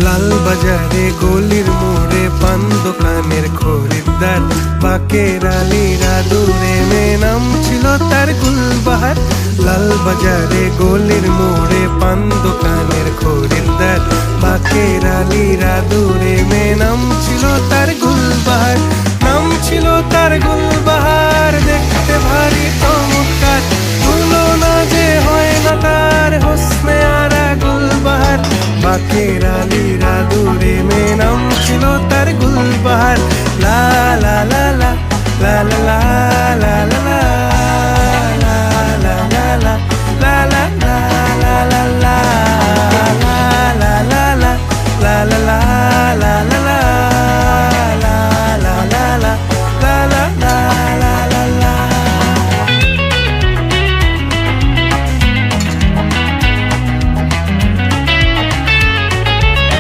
লাল বাজারে গলির মোড়ে পান দোকানের খরিদ্দার, বাকের আলীরা দূরে মেয়ে নাম ছিল তার গুলবাহার। লাল বাজারে গলির মোড়ে পান দোকানের খরিদ্দার, বাকের আলীরা দূরে মেয়ে নাম ছিল তার গুলবাহার। নাম ছিল তার গুলবাহার, দেখতে ভারী চমৎকার, তুলনা যে হয় না তার হোসনে আরা গুলবাহার। বাকের আলীরা দূরে মেয়ে নাম ছিল তার গুলবাহার। লা লা লা লা লা লা